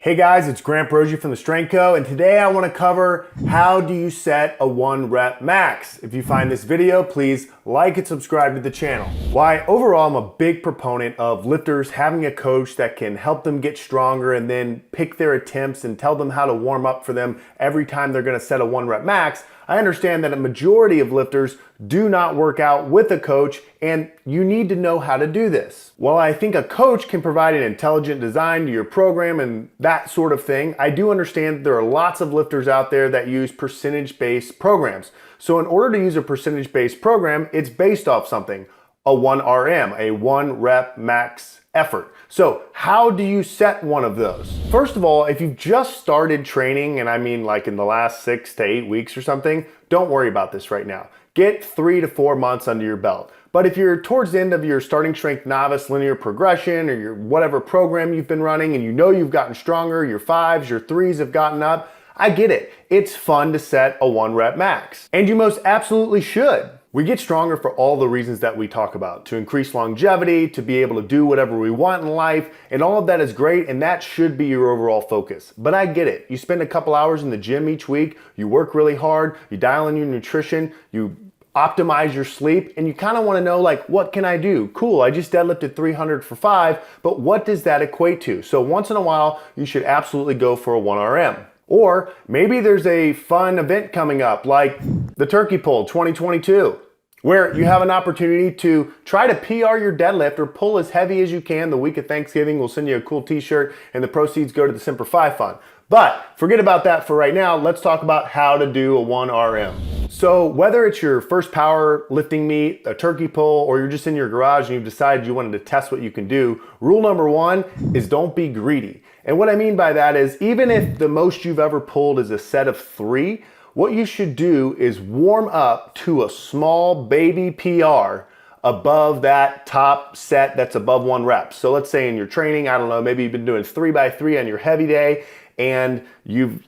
Hey guys, it's Grant Broggi from the Strength Co, and today I want to cover how do you set a 1 rep max. If you find this video, please like and subscribe to the channel. Why, overall, I'm a big proponent of lifters having a coach that can help them get stronger and then pick their attempts and tell them how to warm up for them every time they're going to set a 1 rep max. I understand that a majority of lifters do not work out with a coach, and you need to know how to do this. While I think a coach can provide an intelligent design to your program and that sort of thing, I do understand that there are lots of lifters out there that use percentage-based programs. So in order to use a percentage-based program, it's based off something, a 1 RM, a 1 rep max effort. So how do you set one of those? First of all, if you've just started training, and I mean like in the last 6 to 8 weeks or something, don't worry about this right now. Get 3 to 4 months under your belt. But if you're towards the end of your starting strength novice linear progression or your whatever program you've been running and you know you've gotten stronger, your 5s, your 3s have gotten up, I get it. It's fun to set a 1 rep max. And you most absolutely should. We get stronger for all the reasons that we talk about, to increase longevity, to be able to do whatever we want in life, and all of that is great, and that should be your overall focus. But I get it. You spend a couple hours in the gym each week, you work really hard, you dial in your nutrition, you optimize your sleep, and you kind of want to know, like, what can I do? Cool, I just deadlifted 300 for 5, but what does that equate to? So once in a while, you should absolutely go for a 1 RM. Or maybe there's a fun event coming up, like the Turkey Pull 2022. Where you have an opportunity to try to PR your deadlift or pull as heavy as you can. The week of Thanksgiving, we'll send you a cool t-shirt and the proceeds go to the Semper Fi Fund. But forget about that for right now. Let's talk about how to do a 1 RM. So whether it's your first power lifting meet, a turkey pull, or you're just in your garage and you've decided you wanted to test what you can do, rule number 1 is don't be greedy. And what I mean by that is even if the most you've ever pulled is a set of 3, what you should do is warm up to a small baby PR above that top set that's above 1 rep. So let's say in your training, I don't know, maybe you've been doing 3x3 on your heavy day and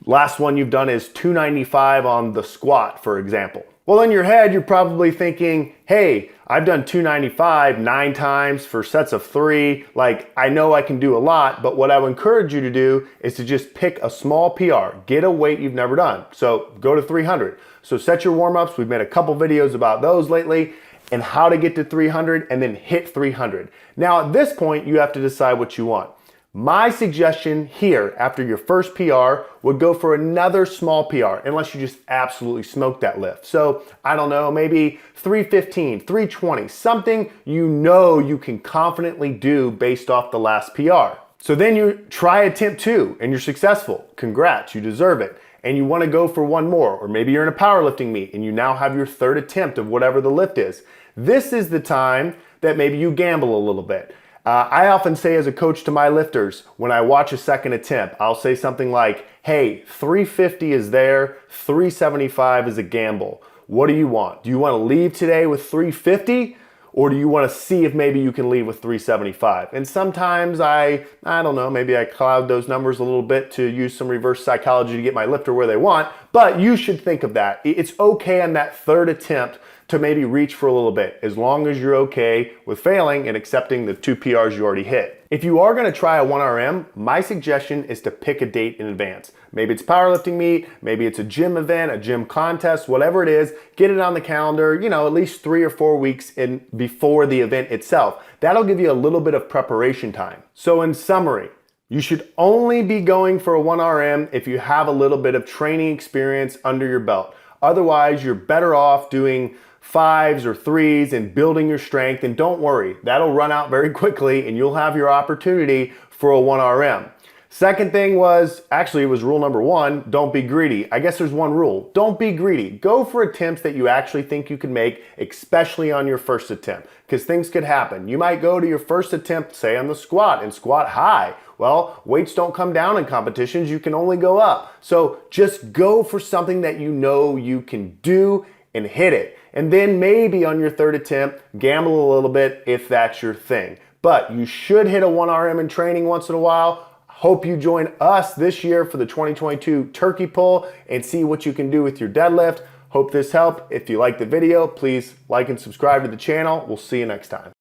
last one you've done is 295 on the squat, for example. Well, in your head, you're probably thinking, hey, I've done 295 9 times for sets of 3. Like, I know I can do a lot, but what I would encourage you to do is to just pick a small PR. Get a weight you've never done. So go to 300. So set your warm-ups. We've made a couple videos about those lately and how to get to 300 and then hit 300. Now, at this point, you have to decide what you want. My suggestion here, after your first PR, would go for another small PR, unless you just absolutely smoke that lift. So, I don't know, maybe 315, 320, something you know you can confidently do based off the last PR. So then you try attempt 2 and you're successful. Congrats, you deserve it. And you want to go for one more, or maybe you're in a powerlifting meet and you now have your 3rd attempt of whatever the lift is. This is the time that maybe you gamble a little bit. I often say as a coach to my lifters, when I watch a 2nd attempt, I'll say something like, hey, 350 is there, 375 is a gamble. What do you want? Do you want to leave today with 350? Or do you want to see if maybe you can leave with 375? And sometimes I don't know, maybe I cloud those numbers a little bit to use some reverse psychology to get my lifter where they want, but you should think of that. It's okay on that 3rd attempt to maybe reach for a little bit, as long as you're okay with failing and accepting the 2 PRs you already hit. If you are gonna try a 1 RM, my suggestion is to pick a date in advance. Maybe it's a powerlifting meet, maybe it's a gym event, a gym contest, whatever it is, get it on the calendar, at least 3 or 4 weeks before the event itself. That'll give you a little bit of preparation time. So in summary, you should only be going for a 1 RM if you have a little bit of training experience under your belt. Otherwise, you're better off doing 5s or 3s and building your strength, and don't worry, that'll run out very quickly and you'll have your opportunity for a 1 RM. Second thing was, actually it was rule number 1, don't be greedy. I guess there's one rule, don't be greedy. Go for attempts that you actually think you can make, especially on your first attempt, because things could happen. You might go to your first attempt, say on the squat, and squat high. Well, weights don't come down in competitions, you can only go up. So just go for something that you know you can do and hit it. And then maybe on your 3rd attempt, gamble a little bit if that's your thing. But you should hit a 1 RM in training once in a while. Hope you join us this year for the 2022 Turkey Pull and see what you can do with your deadlift. Hope this helped. If you liked the video, please like and subscribe to the channel. We'll see you next time.